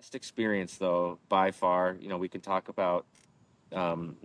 Best experience, though, by far, we can talk about, um,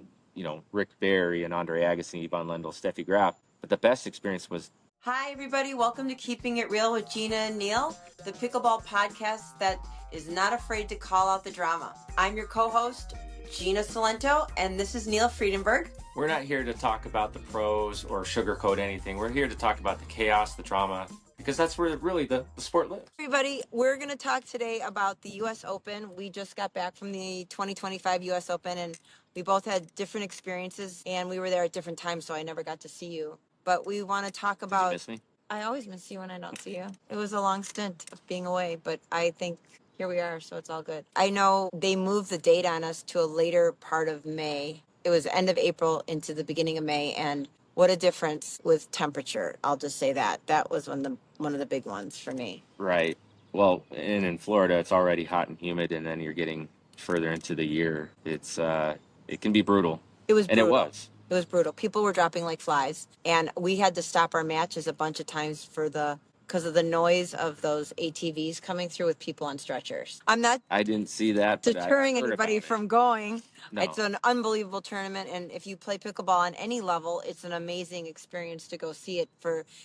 Rick Barry and Andre Agassi, Yvonne Lendl, Steffi Graf, but the best experience was. Hi, everybody. Welcome to Keeping It Real with Gina and Neil, the pickleball podcast that is not afraid to call out the drama. I'm your co-host, Gina Salento, and this is Neil Friedenberg. We're not here to talk about the pros or sugarcoat anything. We're here to talk about the chaos, the drama, because that's where really the sport lives. Everybody, we're going to talk today about the U.S. Open. We just got back from the 2025 U.S. Open, and we both had different experiences, and we were there at different times, so I never got to see you. But we want to talk Did about... you miss me? I always miss you when I don't see you. It was a long stint of being away, but I think here we are, so it's all good. I know they moved the date on us to a later part of May. It was end of April into the beginning of May, and what a difference with temperature. I'll just say that. That was one of the big ones for me. Right. Well, and in Florida, it's already hot and humid, and then you're getting further into the year. It can be brutal. It was And brutal. it was. It was brutal. People were dropping like flies, and we had to stop our matches a bunch of times because of the noise of those ATVs coming through with people on stretchers. I'm not I didn't see that, but deterring I heard anybody about it. from going. No. It's an unbelievable tournament, and if you play pickleball on any level, it's an amazing experience to go see it.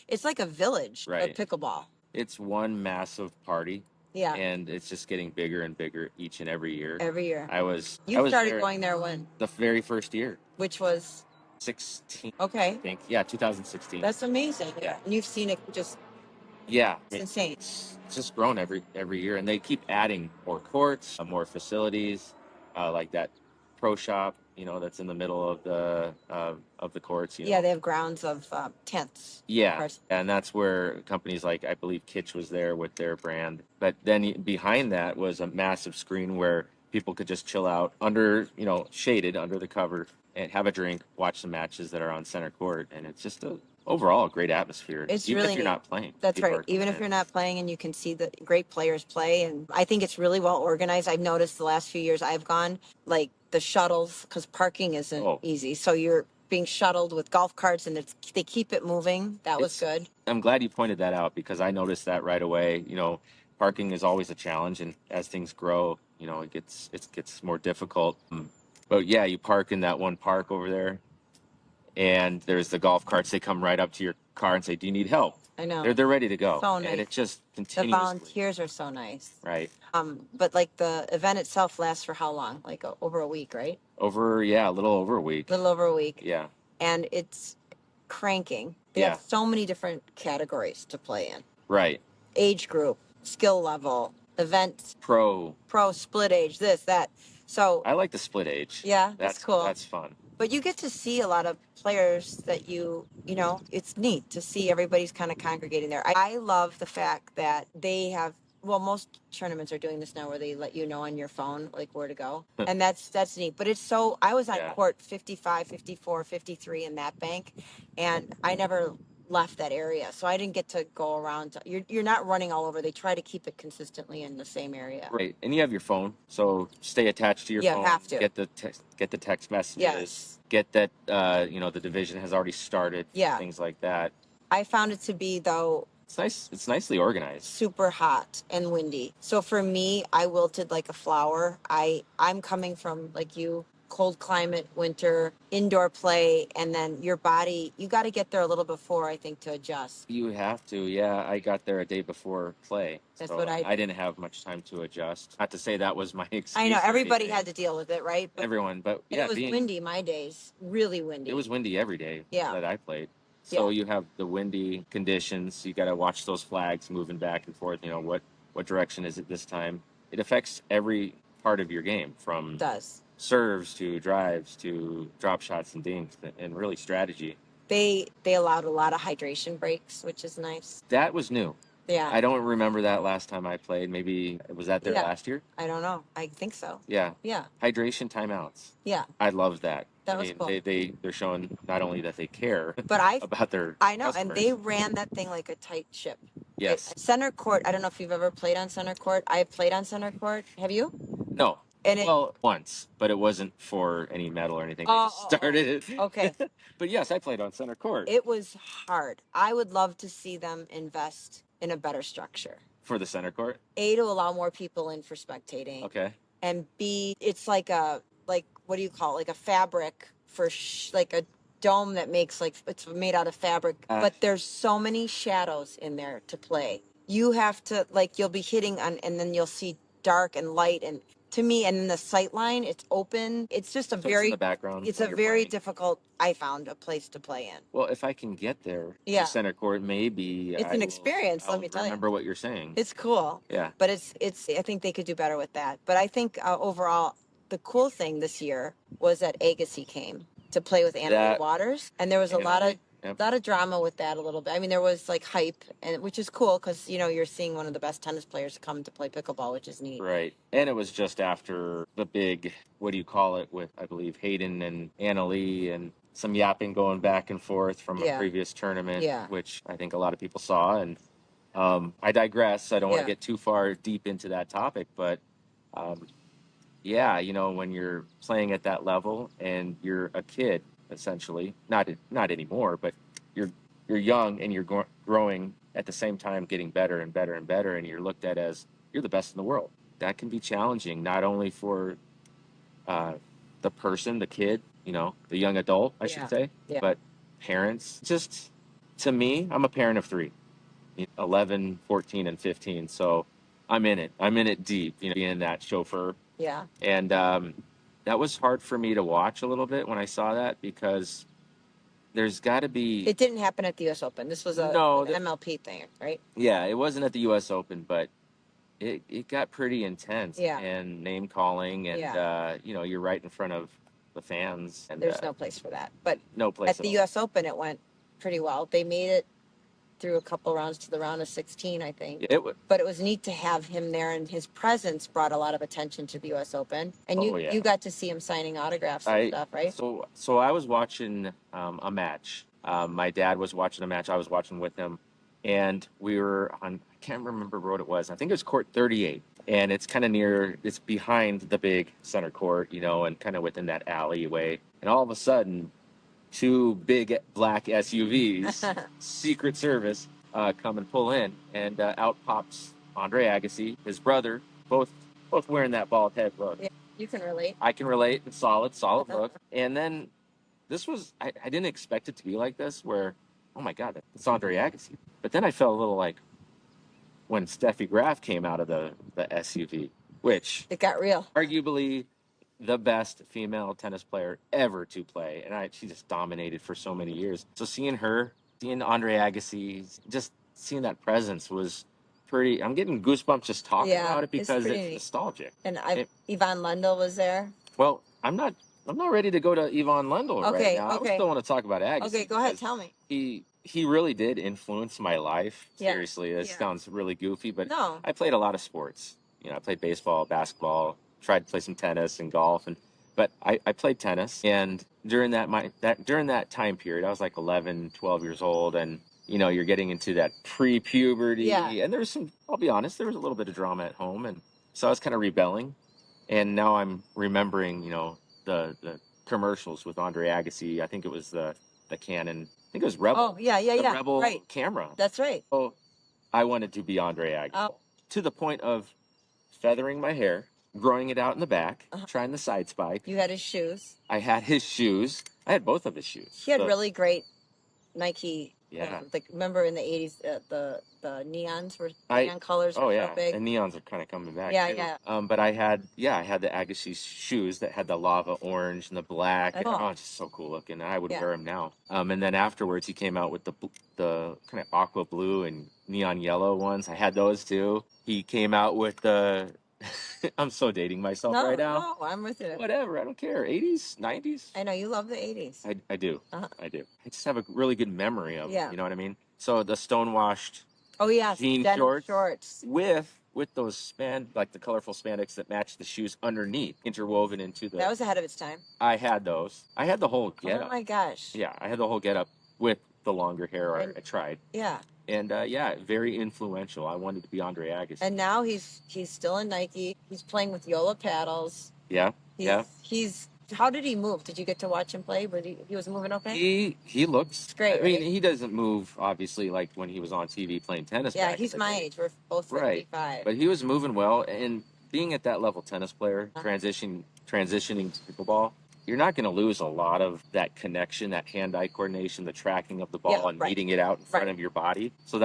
It's like a village Right. of pickleball. It's one massive party. Yeah. And it's just getting bigger and bigger each and every year. Every year. I was started there going there when? the very first year. Which was? 16, Okay. I think. Yeah, 2016. That's amazing. Yeah. And you've seen it just... Yeah. It's insane. It's just grown every year, and they keep adding more courts, more facilities, like that pro shop, that's in the middle of the courts. Yeah, they have grounds of tents. Yeah, and that's where companies like, I believe Kitsch was there with their brand. But then behind that was a massive screen where people could just chill out under, shaded under the cover and have a drink, watch the matches that are on center court. And it's just overall a great atmosphere. It's even really if you're neat. not playing. That's people right. are Even coming if in. you're not playing and you can see the great players play. And I think it's really well organized. I've noticed the last few years I've gone, like the shuttles, because parking isn't easy. So you're being shuttled with golf carts, and they keep it moving. That was good. I'm glad you pointed that out, because I noticed that right away. Parking is always a challenge, and as things grow, it gets more difficult. But yeah, you park in that one park over there, and there's the golf carts. They come right up to your car and say, "Do you need help?" I know. They're ready to go. So nice. And it just The continues. volunteers are so nice. Right. But like the event itself lasts for how long? Like over a week, right? A little over a week. Little over a week. Yeah. And it's cranking. They Yeah. have so many different categories to play in. Right. Age group, skill level, event, Pro, split age, this, that. So I like the split age. yeah, that's cool. That's fun. But you get to see a lot of players that it's neat to see everybody's kind of congregating there. I love the fact that they have, most tournaments are doing this now where they let you know on your phone, like where to go. And that's neat. But I was on court 55, 54, 53 in that bank, and I never left that area. So I didn't get to go around. You're not running all over. They try to keep it consistently in the same area. Right. And you have your phone, so stay attached to your phone. Yeah, have to. Get the text messages. Yes. Get that the division has already started. Yeah. Things like that. I found it to be, though, it's nice. It's nicely organized. Super hot and windy. So for me, I wilted like a flower. I'm coming from, like you, cold climate, winter, indoor play, and then your body, you got to get there a little before, I think, to adjust. You have to. Yeah, I got there a day before play. That's what I didn't have much time to adjust. Not to say that was my excuse. I know everybody had to deal with it, right? But everyone, but yeah, it was windy my days, really windy. It was windy every day. Yeah. That I played. So you have the windy conditions. You got to watch those flags moving back and forth. What direction is it this time? It affects every part of your game, from serves to drives to drop shots and dinks, and really strategy. They allowed a lot of hydration breaks, which is nice. That was new. Yeah. I don't remember that last time I played. Maybe was that there last year? I don't know. I think so. Yeah. Yeah. Hydration timeouts. Yeah. I love that. That was cool. They're showing not only that they care, but about their I know, customers. And they ran that thing like a tight ship. Yes. Center court. I don't know if you've ever played on center court. I played on center court. Have you? No. Once, but it wasn't for any medal or anything. I just started it. Okay. But yes, I played on center court. It was hard. I would love to see them invest in a better structure. For the center court? A, to allow more people in for spectating. Okay. And B, it's like what do you call it? Like a fabric for like a dome that makes it's made out of fabric, but there's so many shadows in there to play. You have to you'll be hitting on, and then you'll see dark and light, and to me, and then the sight line, it's open. It's just it's in the background. It's a very difficult. I found a place to play in. Well, if I can get there, yeah, to center court, maybe it's an experience. Let me tell you. Remember what you're saying. It's cool. Yeah. But it's. I think they could do better with that. But I think overall, the cool thing this year was that Agassi came to play with Anna Waters, and there was a lot of drama with that a little bit. I mean, there was hype, and which is cool because you're seeing one of the best tennis players come to play pickleball, which is neat. Right, and it was just after the big, what do you call it, with I believe Hayden and Anna Lee and some yapping going back and forth from a previous tournament, which I think a lot of people saw. And I digress. I don't want to get too far deep into that topic, but yeah, when you're playing at that level and you're a kid, essentially, not anymore, but you're young and you're growing at the same time, getting better and better and better, and you're looked at as you're the best in the world. That can be challenging, not only for the person, the kid, the young adult, I should say, but parents. Just to me, I'm a parent of three, 11, 14, and 15. So I'm in it. I'm in it deep, being that chauffeur. Yeah. And that was hard for me to watch a little bit when I saw that, because there's got to be... It didn't happen at the U.S. Open. This was an MLP thing, right? Yeah, it wasn't at the U.S. Open, but it got pretty intense. Yeah. And name calling, and you're right in front of the fans. And there's no place for that. But no place at the U.S. Open, it went pretty well. They made it through a couple rounds to the round of 16, I think. But it was neat to have him there, and his presence brought a lot of attention to the U.S. Open. And you got to see him signing autographs and stuff, right? So I was watching a match. My dad was watching a match. I was watching with him, and we were on, I can't remember what it was. I think it was court 38, and it's kind of it's behind the big center court, and kind of within that alleyway. And all of a sudden, two big black SUVs, Secret Service, come and pull in, and out pops Andre Agassi, his brother, both wearing that bald head look. Yeah, you can relate. I can relate. Solid look. And then this was, I didn't expect it to be like this, where, oh my God, that's Andre Agassi. But then I felt a little like when Steffi Graf came out of the SUV, which... It got real. Arguably the best female tennis player ever to play, and she just dominated for so many years. So seeing Andre Agassi, just seeing that presence was pretty... I'm getting goosebumps just talking about it, because it's nostalgic. And Yvonne Lendl was there. Well, I'm not ready to go to Yvonne Lendl right now. I still want to talk about Agassi. Okay, go ahead, tell me. He really did influence my life. Seriously, this sounds really goofy, but I played a lot of sports. I played baseball, basketball, tried to play some tennis and golf, but I played tennis. And during that time period, I was like 11, 12 years old, and you're getting into that pre-puberty, and there's I'll be honest, there was a little bit of drama at home, and so I was kind of rebelling. And now I'm remembering, the commercials with Andre Agassi. I think it was the Canon. I think it was Rebel. Oh, yeah. The Rebel camera. That's right. Oh, I wanted to be Andre Agassi, to the point of feathering my hair, growing it out in the back, trying the side spike. You had his shoes. I had his shoes. I had both of his shoes. He had really great Nike. Remember in the 80s, the neons neon colors were so big. And neons are kind of coming back. Yeah. But I had the Agassi shoes that had the lava orange and the black. And, just so cool looking. I would wear them now. And then afterwards, he came out with the kind of aqua blue and neon yellow ones. I had those too. He came out with the... I'm so dating myself right now. No, I'm with you. Whatever, I don't care. 80s, 90s. I know you love the 80s. I do. I do. I just have a really good memory of it. You know what I mean? So the stonewashed jean shorts with those the colorful spandex that match the shoes underneath, interwoven into the... That was ahead of its time. I had those. I had the whole getup. Oh my gosh. Yeah, I had the whole getup with the longer hair. I tried. Yeah. And very influential. I wanted to be Andre Agassi. And now he's still in Nike. He's playing with Yola paddles. Yeah. He's How did he move? Did you get to watch him play? He was moving okay? He looks It's great, I mean, right? he doesn't move obviously like when he was on TV playing tennis Yeah, back in he's the my day. age. We're both Right. 55. But he was moving well, and being at that level tennis player, transitioning to pickleball, you're not going to lose a lot of that connection, that hand-eye coordination, the tracking of the ball, Yeah, and right. meeting it out in front Right. of your body. So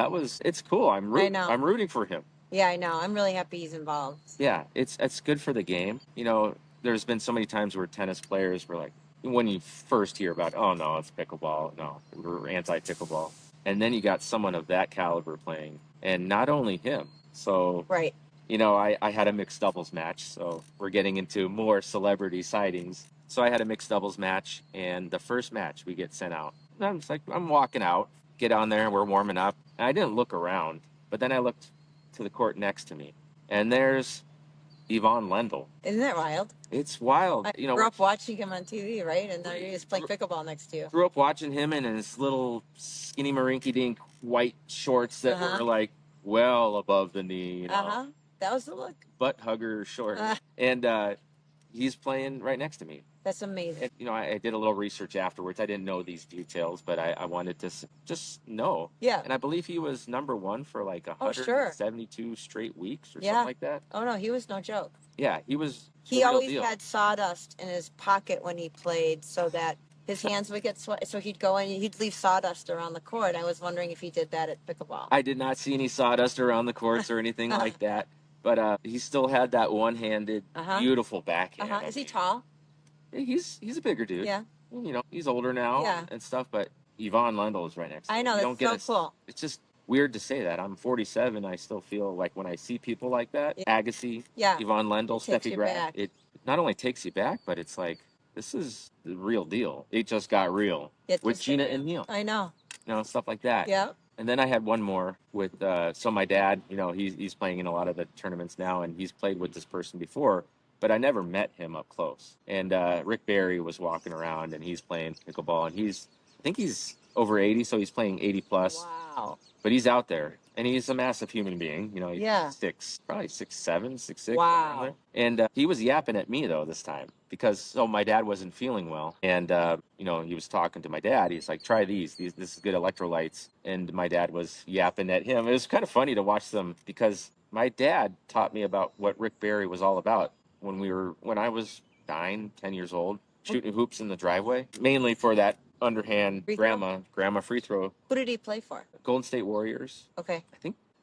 it's cool. I know. I'm rooting for him. Yeah, I know. I'm really happy he's involved. Yeah, it's good for the game. You know, there's been so many times where tennis players were like, when you first hear about, oh no, it's pickleball, no, we're anti-pickleball, and then you got someone of that caliber playing, and not only him. So, Right. you know, I had a mixed doubles match, so we're getting into more celebrity sightings. So I had a mixed doubles match, and the first match we get sent out. And I'm just like, I'm walking out, get on there, and we're warming up. And I didn't look around, but then I looked to the court next to me, and there's Yvonne Lendl. Isn't that wild? It's wild. I You know, grew up watching him on TV, right? And there he is playing Gr- pickleball next to you. grew up watching him in his little skinny marinky dink white shorts that were like well above the knee, you know, That was the look. butt hugger short. And he's playing right next to me. That's amazing. And, you know, I did a little research afterwards. I didn't know these details, but I wanted to just know. Yeah. And I believe he was number one for like Oh, sure. 172 straight weeks or something like that. Oh, no, he was no joke. Yeah, he was the He real always deal. had sawdust in his pocket when he played so that his hands would get sweat. So he'd go and he'd leave sawdust around the court. I was wondering if he did that at pickleball. I did not see any sawdust around the courts or anything like that. But he still had that one-handed, beautiful backhand. Is he tall? He's a bigger dude. Yeah. You know, he's older now and stuff. But Yvonne Lendl is right next to him. I know, You don't that's so cool. It's just weird to say that. I'm 47. I still feel like when I see people like that, Agassi, Yvonne Lendl, Takes Steffi you Graf, back. it not only takes you back, but it's like this is the real deal. It just got real with Gina and Neil. I know. You know, stuff like that. Yeah. And then I had one more with so my dad, you know, he's playing in a lot of the tournaments now, and he's played with this person before, but I never met him up close. And Rick Barry was walking around, and he's playing pickleball, and I think he's over 80, so he's playing 80 plus. Wow. But he's out there, and he's a massive human being. You know, he's probably 6'7", 6'6". Wow. And he was yapping at me though this time because my dad wasn't feeling well, and you know, he was talking to my dad. He's like, "Try these. This is good electrolytes." And my dad was yapping at him. It was kind of funny to watch them because my dad taught me about what Rick Barry was all about when I was 9, 10 years old, shooting hoops in the driveway, mainly for that underhand Free throw? grandma free throw. Who did he play for? Golden State Warriors. Okay.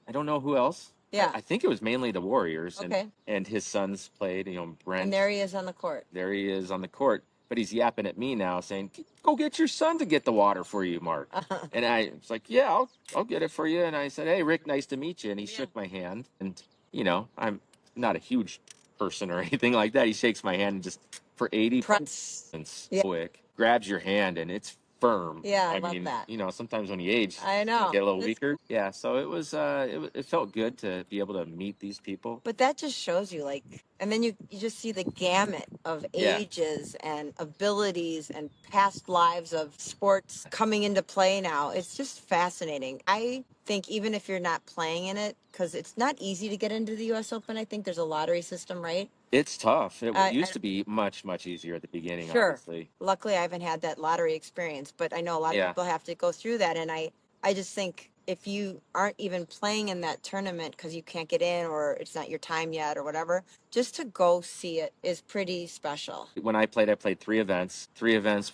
I don't know who else. Yeah. I think it was mainly the Warriors. Okay. And his sons played, you know, Brent. And there he is on the court. There he is on the court. But he's yapping at me now saying, "Go get your son to get the water for you, Mark." And I was like, "Yeah, I'll get it for you." And I said, "Hey, Rick, nice to meet you." And he shook my hand. And, you know, I'm not a huge person or anything like that. He shakes my hand and just for 80 seconds, quick, grabs your hand, and it's firm. Yeah, I love that. You know, sometimes when you age, I know. you get a little weaker. Yeah, so it was, it felt good to be able to meet these people. But that just shows you, like, and then you just see the gamut of ages and abilities and past lives of sports coming into play now. It's just fascinating. I think even if you're not playing in it, because it's not easy to get into the U.S. Open, I think there's a lottery system, right? It's tough. It used to be much, much easier at the beginning, obviously. Luckily, I haven't had that lottery experience, but I know a lot of people have to go through that. And I just think if you aren't even playing in that tournament because you can't get in or it's not your time yet or whatever, just to go see it is pretty special. When I played 3 events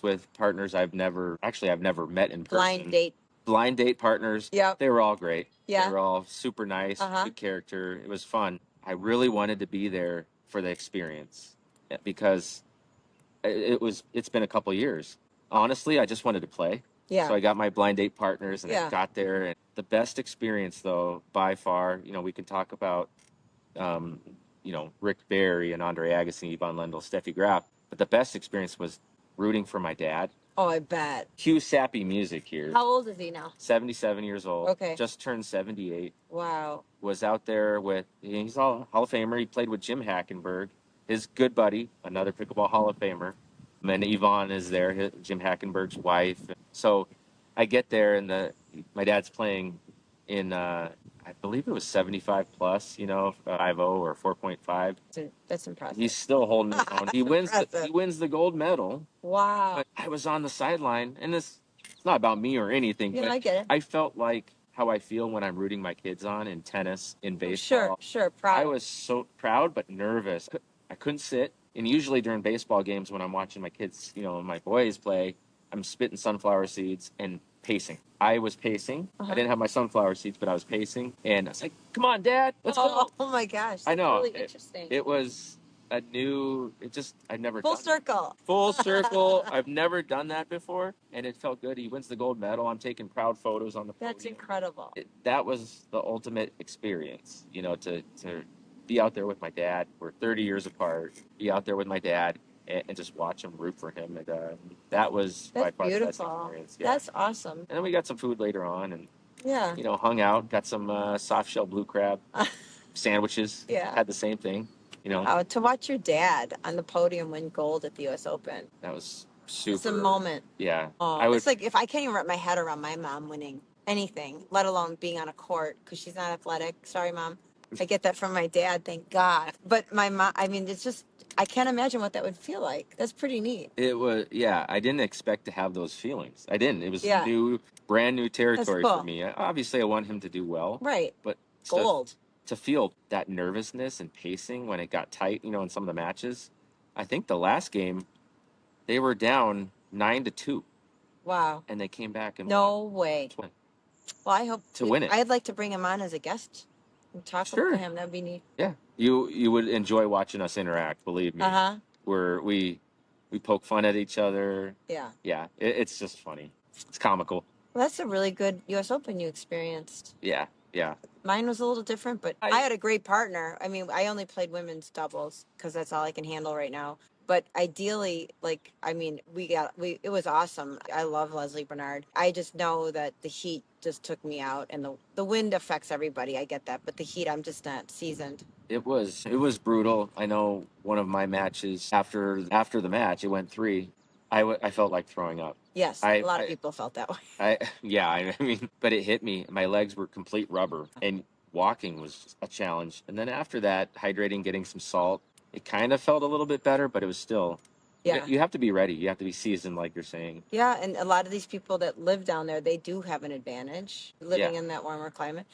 with partners I've never met in person. Blind date partners. Yeah. They were all great. Yeah. They were all super nice, good character. It was fun. I really wanted to be there for the experience because it's been a couple years. Honestly, I just wanted to play. Yeah. So I got my blind date partners and I got there. And the best experience though, by far, you know, we can talk about, you know, Rick Barry and Andre Agassi, Yvonne Lendl, Steffi Graf. But the best experience was rooting for my dad. Oh, I bet. Cue sappy music here. How old is he now? 77 years old. Okay. Just turned 78. Wow. Was out there he's a Hall of Famer. He played with Jim Hackenberg, his good buddy, another pickleball Hall of Famer. And then Yvonne is there, Jim Hackenberg's wife. So I get there and my dad's playing in, I I believe it was 75 plus, 5.0 or 4.5. That's impressive. He's still holding his own. He wins impressive. he wins the gold medal. Wow. But I was on the sideline, and it's not about me or anything, Yeah, but I get it. I felt like how I feel when I'm rooting my kids on in tennis, in baseball. Sure, proud. I was so proud but nervous. I couldn't sit. And usually during baseball games, when I'm watching my kids, my boys play, I'm spitting sunflower seeds and pacing. I was pacing. I didn't have my sunflower seeds, but I was pacing. And I was like, come on, Dad, let's go. Oh my gosh. I That's know. really interesting. It was I'd never Full done that. circle. Full circle. I've never done that before, and it felt good. He wins the gold medal. I'm taking proud photos on the podium. That's incredible. That was the ultimate experience, to be out there with my dad. We're 30 years apart. Be out there with my dad and just watch him, root for him, and that was by That's far the best beautiful. experience. Yeah. That's awesome. And then we got some food later on, and Yeah. hung out. Got some soft shell blue crab sandwiches. Yeah. Had the same thing. To watch your dad on the podium win gold at the U.S. Open. That was super. It's a moment. Yeah. Oh, it's like if I can't even wrap my head around my mom winning anything, let alone being on a court because she's not athletic. Sorry, Mom. I get that from my dad, thank God. But my mom, it's just, I can't imagine what that would feel like. That's pretty neat. It was, yeah. I didn't expect to have those feelings. I didn't. It was Yeah. brand new territory That's cool. for me. Obviously, I want him to do well. Right. But Gold. To feel that nervousness and pacing when it got tight, in some of the matches. I think the last game, they were down 9-2. Wow. And they came back and No won. way. Well, I hope to win it. I'd like to bring him on as a guest and talk Sure. to him. That'd be neat. Yeah, you would enjoy watching us interact. Believe me. We poke fun at each other. Yeah. Yeah, it's just funny. It's comical. Well, that's a really good U.S. Open you experienced. Yeah. Mine was a little different, but I had a great partner. I only played women's doubles because that's all I can handle right now. But ideally, it was awesome. I love Leslie Bernard. I just know that the heat just took me out, and the wind affects everybody. I get that, but the heat, I'm just not seasoned. It was brutal. I know one of my matches after the match, it went 3. I felt like throwing up. Yes, a lot of people felt that way. But it hit me. My legs were complete rubber, and walking was a challenge. And then after that, hydrating, getting some salt, it kind of felt a little bit better, but it was still. Yeah. You have to be ready. You have to be seasoned, like you're saying. Yeah, and a lot of these people that live down there, they do have an advantage living in that warmer climate.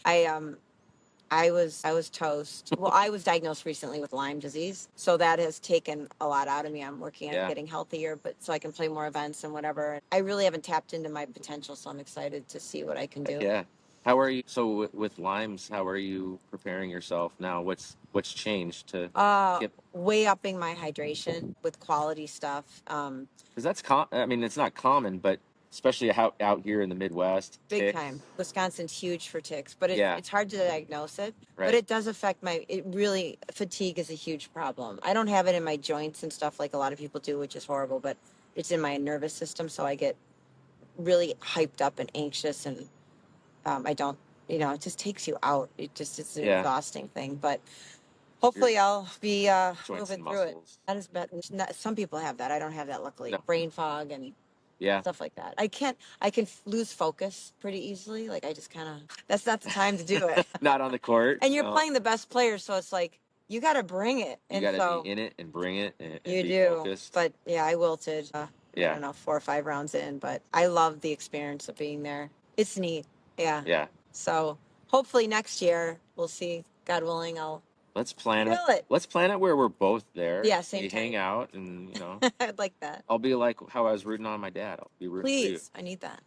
I was toast. Well, I was diagnosed recently with Lyme disease, so that has taken a lot out of me. I'm working on getting healthier, but so I can play more events and whatever. I really haven't tapped into my potential, so I'm excited to see what I can do. Yeah. How are you? So with Lyme's, how are you preparing yourself now? What's changed to get? Way upping my hydration with quality stuff. Because that's it's not common, but especially out here in the Midwest. Big ticks. time. Wisconsin's huge for ticks, but it's hard to diagnose it. Right. But it does affect fatigue is a huge problem. I don't have it in my joints and stuff like a lot of people do, which is horrible, but it's in my nervous system. So I get really hyped up and anxious, and I don't, it just takes you out. It's an exhausting thing, but hopefully I'll be moving through it. That is bad. Some people have that. I don't have that, luckily. No. Brain fog and stuff like that. I can lose focus pretty easily. Like I just that's not the time to do it. Not on the court. And you're playing the best players, so it's like you got to bring it. You got to be in it and bring it. And you be do. Focused. But I wilted. I don't know, 4 or 5 rounds in, but I love the experience of being there. It's neat. Yeah. Yeah. So hopefully next year we'll see. God willing, let's plan it. Let's plan it where we're both there. Yeah, same we time. Hang out and I'd like that. I'll be like how I was rooting on my dad. I'll be rooting for you. Please, I need that.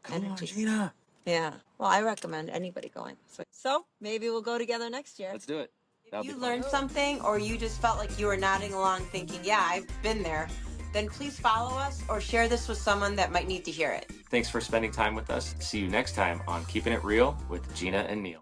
Come energy. on, Gina. Yeah. Well, I recommend anybody going. So maybe we'll go together next year. Let's do it. If you learned something, or you just felt like you were nodding along thinking, yeah, I've been there, then please follow us or share this with someone that might need to hear it. Thanks for spending time with us. See you next time on Keeping It Real with Gina and Neil.